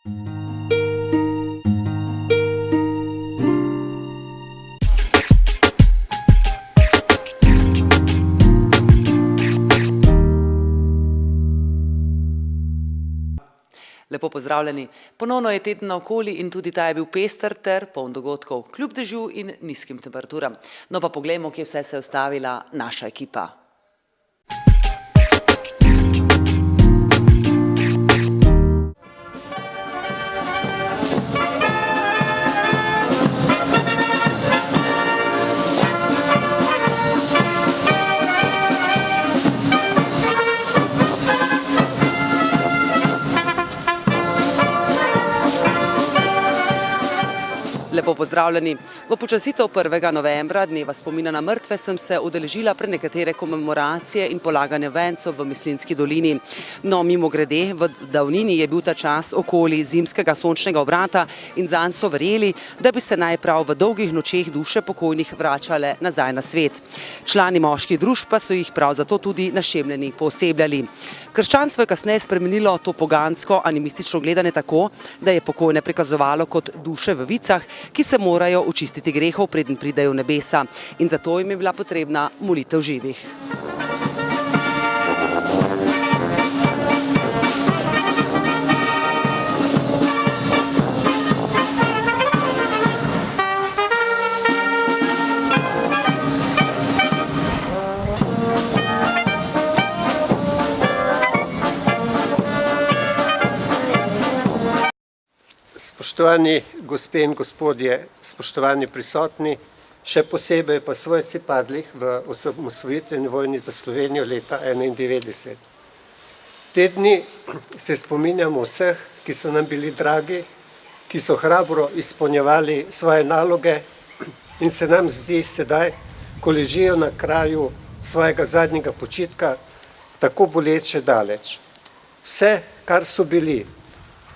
Lepo pozdravljeni. Ponovno je teden naokoli in tudi ta je bil pester ter poln dogodkov, kljub dežju in nizkim temperaturam. No pa poglejmo, kje vse se je ustavila naša ekipa. Lepo pozdravljeni. V počastitev 1. novembra, dneva spomina na mrtve, sem se udeležila pre nekatere komemoracije in polaganja vencev v Mislinjski dolini. No, mimogrede, v davnini je bil ta čas okoli zimskega sončnega obrata in zanj so verjeli, da bi se naj prav v dolgih nočeh duše pokojnih vračale nazaj na svet. Člani moških družb pa so jih prav zato tudi našemljeni poosebljali. Krščanstvo je kasneje spremenilo to pogansko animistično gledanje tako, da je pokojne prikazovalo kot duše v vicah, ki se morajo očistiti grehov, preden pridejo v nebesa, in zato jim je bila potrebna molitev živih. Spoštovani gospe in gospodje, spoštovani prisotni, še posebej pa svojci padlih v osamosvojitveni vojni za Slovenijo leta 1991. Te dni se spominjamo vseh, ki so nam bili dragi, ki so hrabro izpolnjevali svoje naloge in se nam zdi sedaj, ko ležijo na kraju svojega zadnjega počitka, tako boleče daleč. Vse, kar so bili,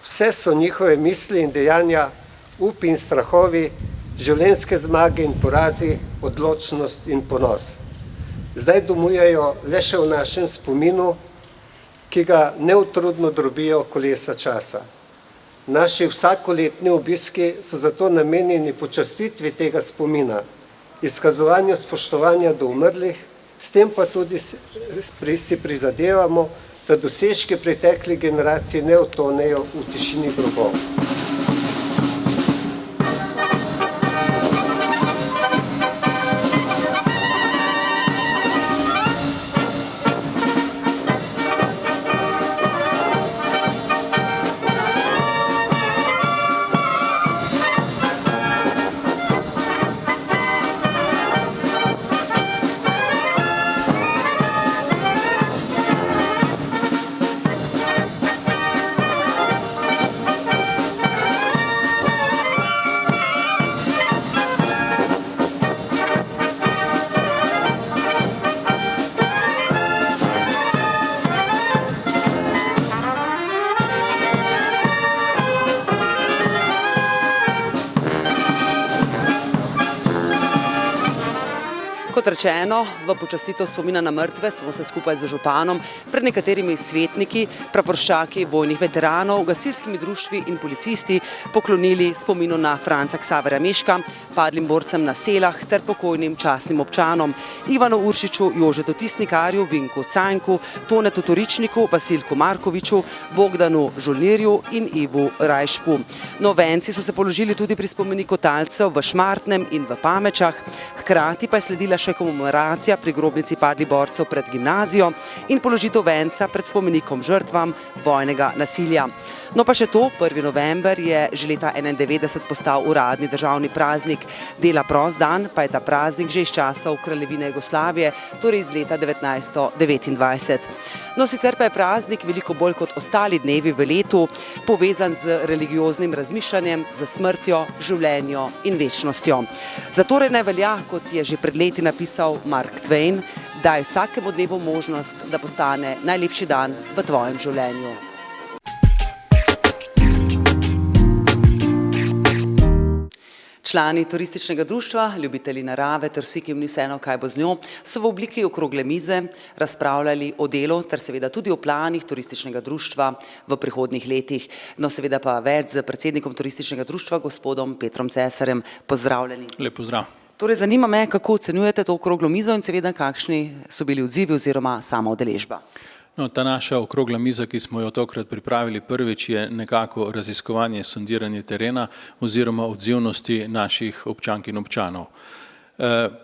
vse so njihove misli in dejanja, up in strahovi, življenjske zmage in porazi, odločnost in ponos. Zdaj domujejo le še v našem spominu, ki ga neutrudno drobijo kolesa časa. Naši vsakoletni obiski so zato namenjeni počastitvi tega spomina, izkazovanju spoštovanja do umrlih, s tem pa tudi si prizadevamo, da dosežki preteklih generacij ne utonejo v tišini grobov. Kot rečeno, v počastitev spomina na mrtve smo se skupaj z županom, pred nekaterimi svetniki, praporščaki vojnih veteranov, gasilskimi društvi in policisti poklonili spominu na Franca Ksaverja Meška, padlim borcem na Selah ter pokojnim častnim občanom Ivanu Uršiču, Jožetu Tisnikarju, Vinku Cajnku, Tonetu Toričniku, Vasilku Markoviču, Bogdanu Žolnirju in Ivu Rajšku. No, venci so se položili tudi pri spomeniku talcev v Šmartnem in v Pamečah, hkrati pa je sledila še komemoracija pri grobnici padlih borcev pred gimnazijo in položitev venca pred spomenikom žrtvam vojnega nasilja. No pa še to, 1. november je že leta 1991 postal uradni državni praznik. Dela prost dan pa je ta praznik že iz časov Kraljevine Jugoslavije, torej iz leta 1929. No, sicer pa je praznik veliko bolj kot ostali dnevi v letu povezan z religioznim razmišljanjem, z smrtjo, življenjo in večnostjo. Zatorej ne velja, kot je že pred leti napisal Mark Twain, daj vsakemu dnevu možnost, da postane najlepši dan v tvojem življenju. Člani turističnega društva, ljubitelji narave ter vsi, ki jim ni vseeno, kaj bo z njo, so v obliki okrogle mize razpravljali o delu ter seveda tudi o planih turističnega društva v prihodnjih letih. No, seveda pa več z predsednikom turističnega društva, gospodom Petrom Cesarjem. Pozdravljeni. Lep pozdrav. Torej, zanima me, kako ocenjujete to okroglo mizo in seveda kakšni so bili odzivi oziroma sama udeležba. No, ta naša okrogla miza, ki smo jo tokrat pripravili prvič, je nekako raziskovanje, sondiranje terena oziroma odzivnosti naših občank in občanov.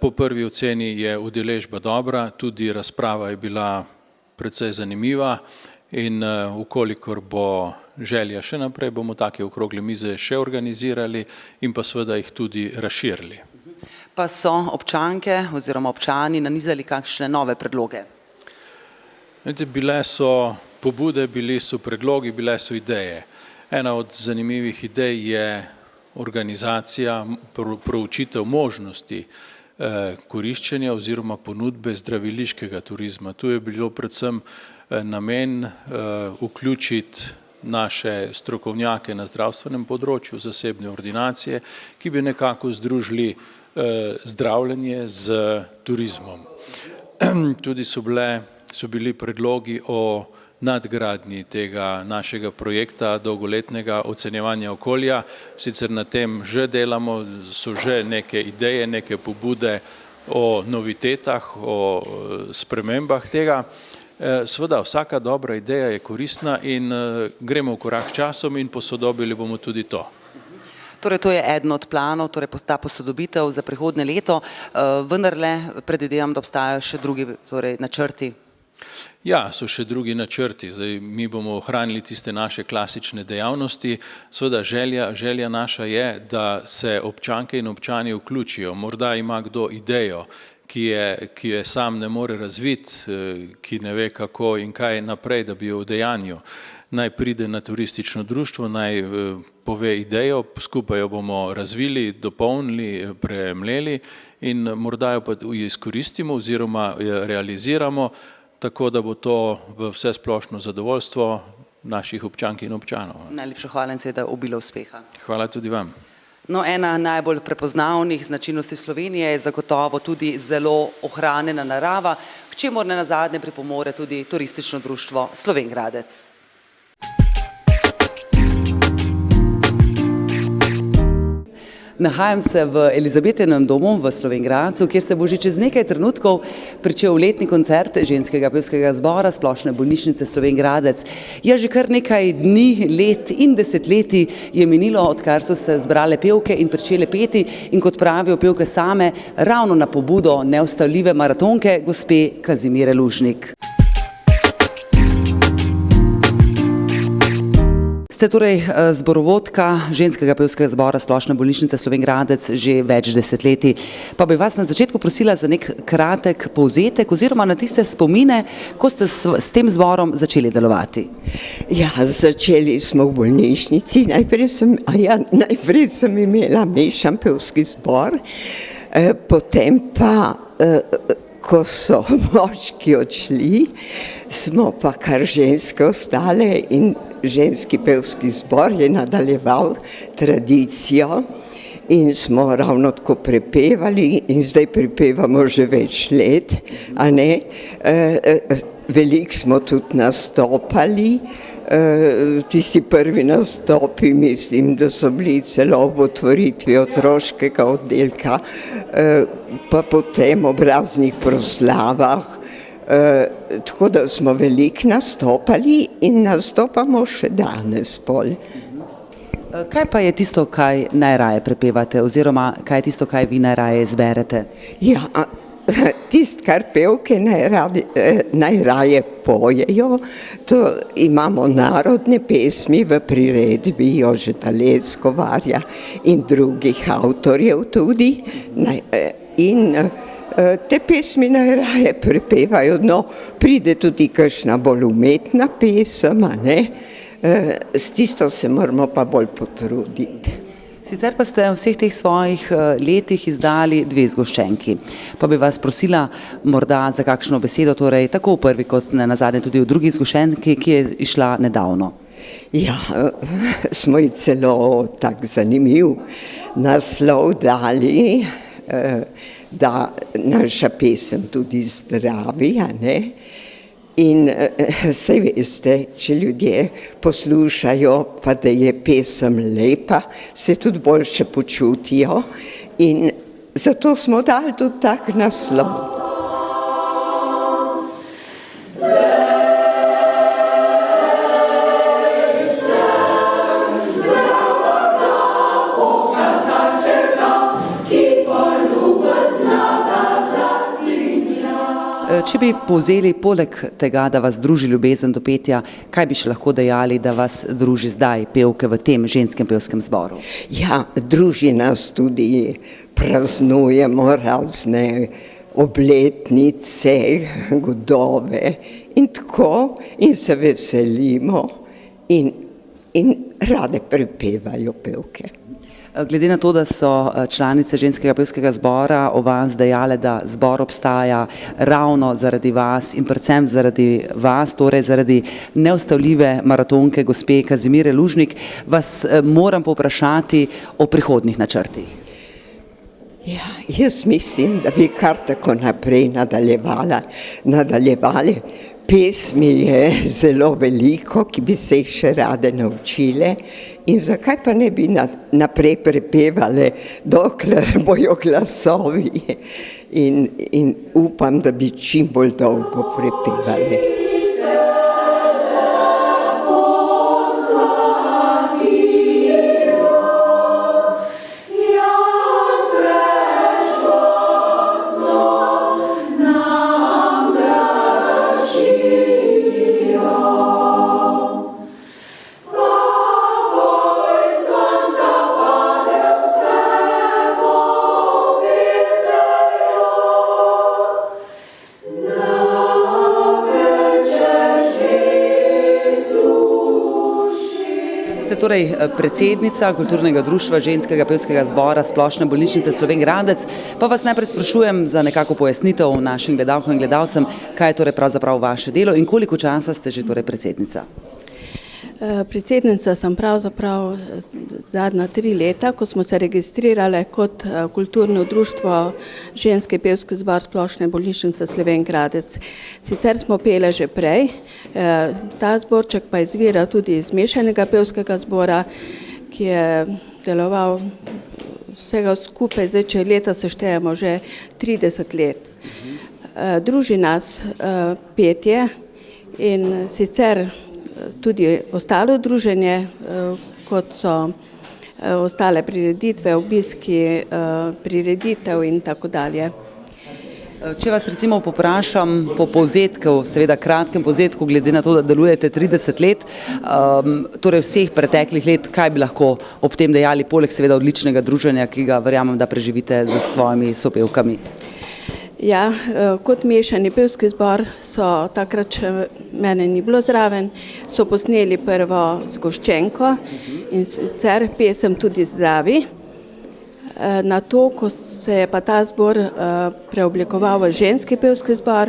Po prvi oceni je udeležba dobra, tudi razprava je bila precej zanimiva in ukolikor bo želja še naprej, bomo take okrogle mize še organizirali in pa seveda jih tudi razširili. Pa so občanke oziroma občani nanizali kakšne nove predloge? Bile so pobude, bili so predlogi, bile so ideje. Ena od zanimivih idej je organizacija, proučitev možnosti koriščenja oziroma ponudbe zdraviliškega turizma. Tu je bilo predvsem namen vključiti naše strokovnjake na zdravstvenem področju, zasebne ordinacije, ki bi nekako združili zdravljenje z turizmom. Tudi so bili predlogi o nadgradnji tega našega projekta dolgoletnega ocenjevanja okolja. Sicer na tem že delamo, so že neke ideje, neke pobude o novitetah, o spremembah tega. Seveda, vsaka dobra ideja je koristna in gremo v korak s časom in posodobili bomo tudi to. Torej, to je eden od planov, torej ta posodobitev za prihodnje leto, vendarle predvidevam, da obstajajo še drugi načrti. Ja, so še drugi načrti. Zdaj, mi bomo ohranili tiste naše klasične dejavnosti. Seveda, želja naša je, da se občanke in občani vključijo. Morda ima kdo idejo, ki je sam ne more razviti, ki ne ve kako in kaj naprej, da bi jo udejanjil. Naj pride na turistično društvo, naj pove idejo, skupaj jo bomo razvili, dopolnili, premleli in morda jo pa izkoristimo oziroma realiziramo, tako da bo to v vse splošno zadovoljstvo naših občank in občanov. Najlepša hvala in seveda obilo uspeha. Hvala tudi vam. No, ena najbolj prepoznavnih značilnosti Slovenije je zagotovo tudi zelo ohranjena narava, k čemur nenazadnje pripomore tudi turistično društvo Slovenj Gradec. Nahajam se v Elizabetenem domu v Slovenj Gradcu, kjer se bo že čez nekaj trenutkov pričel letni koncert ženskega pevskega zbora Splošne bolnišnice Slovenj Gradec. Ja, že kar nekaj dni, let in desetletij je minilo, odkar so se zbrale pevke in pričele peti in kot pravijo pevke same, ravno na pobudo neustavljive maratonke gospe Kazimire Lužnik. Ste torej zborovodka ženskega pevskega zbora Splošne bolnišnice Slovenj Gradec že več desetletij. Pa bi vas na začetku prosila za nek kratek povzetek oziroma na tiste spomine, ko ste s tem zborom začeli delovati. Ja, začeli smo v bolnišnici. Najprej sem imela mešan pevski zbor, potem pa ko so moški odšli, smo pa kar ženske ostale in ženski pevski zbor je nadaljeval tradicijo in smo ravno tako prepevali in zdaj prepevamo že več let, a ne. Veliko smo tudi nastopali. Tisti prvi nastopi, mislim, da so bili celo ob otvoritvi otroškega oddelka, pa potem ob raznih proslavah, tako da smo veliko nastopali in nastopamo še danes pol. Kaj pa je tisto, kaj najraje prepevate oziroma kaj je tisto, kaj vi najraje izberete? Ja, tisto, kar pevke najraje pojejo, to imamo narodne pesmi v priredbi Jožeta Leckovarja in drugih avtorjev tudi. In te pesmi najraje prepevajo, no, pride tudi kakšna bolj umetna pesem, ne? S tisto se moramo pa bolj potruditi. Sicer pa ste v vseh teh svojih letih izdali 2 zgoščenki. Pa bi vas prosila morda za kakšno besedo, torej tako v prvi kot nazadnje tudi v drugi zgoščenki, ki je išla nedavno. Ja, smo ji celo tak zanimiv naslov dali, da naša pesem tudi zdravi, a ne? In saj veste, če ljudje poslušajo, pa da je pesem lepa, se tudi boljše počutijo in zato smo dali tudi tak naslov. Če bi povzeli poleg tega, da vas druži ljubezen do petja, kaj bi še lahko dejali, da vas druži zdaj, pevke v tem ženskem pevskem zboru? Ja, druži nas tudi, praznujemo razne obletnice, godove in tako, in se veselimo in rade prepevajo pevke. Glede na to, da so članice ženskega pevskega zbora o vas dejale, da zbor obstaja ravno zaradi vas in predvsem zaradi vas, torej zaradi neustavljive maratonke gospe Kazimire Lužnik, vas moram povprašati o prihodnjih načrtih. Ja, jaz mislim, da bi kar tako naprej nadaljevali. Pesmi je zelo veliko, ki bi se jih še rade naučile in zakaj pa ne bi naprej prepevale, dokler bojo glasovi in upam, da bi čim bolj dolgo prepevali. Torej predsednica Kulturnega društva ženskega pevskega zbora Splošne bolnišnice Slovenj Gradec, pa vas najprej sprašujem za nekako pojasnitev našim gledalkam in gledalcem, kaj je torej pravzaprav vaše delo in koliko časa ste že torej predsednica? Predsednica sem pravzaprav zadnja 3 leta, ko smo se registrirali kot kulturno društvo ženski pevski zbor Splošne bolnišnice Slovenj Gradec. Sicer smo pele že prej, ta zborček pa izvira tudi iz mešanega pevskega zbora, ki je deloval vsega skupaj, zdaj če leta seštejemo že 30 let. Druži nas petje in sicer tudi ostalo druženje, kot so ostale prireditve, obiski, prireditev in tako dalje. Če vas recimo poprašam po povzetku, seveda kratkem povzetku, glede na to, da delujete 30 let, torej vseh preteklih let, kaj bi lahko ob tem dejali, poleg seveda odličnega druženja, ki ga verjamem, da preživite z svojimi sopevkami? Ja, kot mešani pevski zbor so takrat še mene ni bilo zraven, so posneli prvo zgoščenko in sicer pesem Tudi zdravi. Na to, ko se je pa ta zbor preoblikoval v ženski pevski zbor,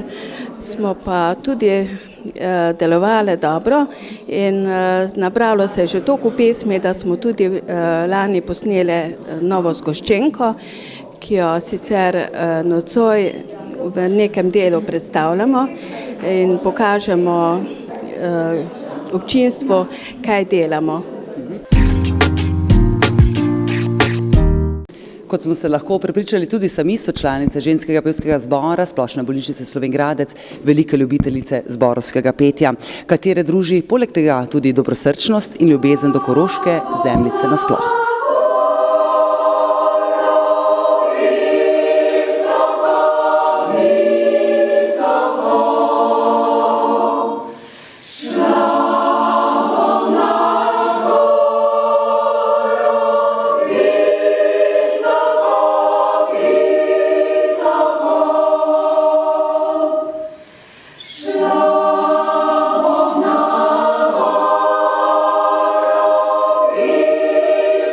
smo pa tudi delovali dobro in nabralo se je že toliko pesmi, da smo tudi lani posneli novo zgoščenko, ki jo sicer nocoj v nekem delu predstavljamo in pokažemo občinstvu, kaj delamo. Kot smo se lahko prepričali, tudi sami so članice ženskega pevskega zbora Splošne bolnišnice Slovenj Gradec, velike ljubiteljice zborovskega petja, katere druži poleg tega tudi dobrosrčnost in ljubezen do koroške zemljice nasploh.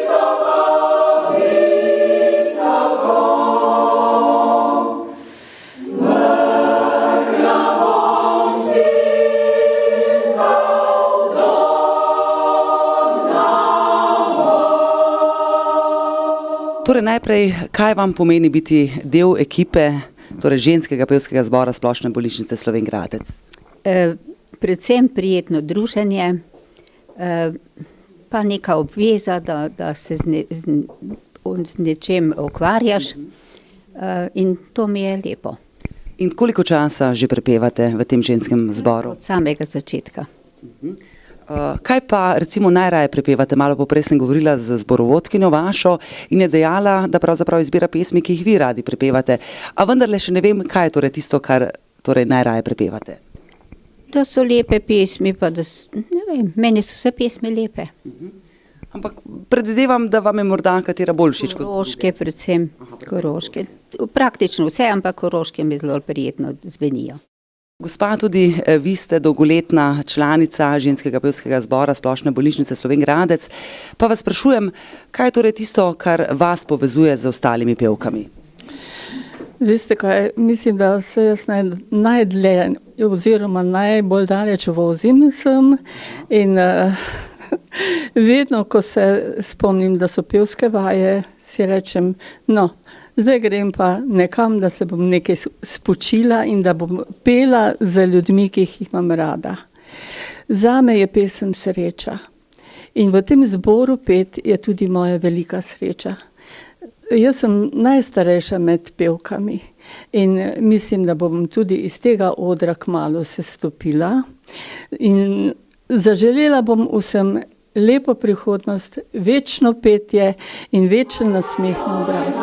So Torej najprej, kaj vam pomeni biti del ekipe, torej ženskega pevskega zbora Splošne bolnišnice Slovenj Gradec? Predvsem prijetno druženje, pa neka obveza, da se z nečem ukvarjaš, in to mi je lepo. In koliko časa že prepevate v tem ženskem zboru? Od samega začetka. Kaj pa recimo najraje prepevate? Malo poprej sem govorila z zborovodkinjo vašo in je dejala, da pravzaprav izbira pesmi, ki jih vi radi prepevate. A vendarle še ne vem, kaj je torej tisto, kar torej najraje prepevate. Da so lepe pesmi, pa da, ne vem, meni so vse pesmi lepe. Ampak predvidevam, da vam je morda katera bolj všeč kot druge. Koroške predvsem, Koroške. Praktično vse, ampak Koroške mi zelo prijetno zvenijo. Gospa, tudi vi ste dolgoletna članica ženskega pevskega zbora Splošne bolnišnice Slovenj Gradec. Pa vas sprašujem, kaj je torej tisto, kar vas povezuje z ostalimi pevkami? Veste kaj, mislim, da se jaz najdlje oziroma najbolj daleč vozim sem in vedno, ko se spomnim, da so pevske vaje, si rečem, no, zdaj grem pa nekam, da se bom nekaj spočila in da bom pela za ljudmi, ki jih imam rada. Zame je pesem sreča in v tem zboru pet je tudi moja velika sreča. Jaz sem najstarejša med pevkami in mislim, da bom tudi iz tega odra kmalu sestopila in zaželela bom vsem lepo prihodnost, večno petje in večen nasmeh na obrazu.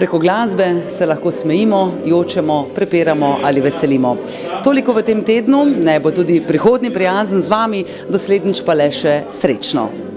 Preko glasbe se lahko smejimo, jočemo, prepiramo ali veselimo. Toliko v tem tednu, naj bo tudi prihodnji prijazen z vami, doslednjič pa le še srečno.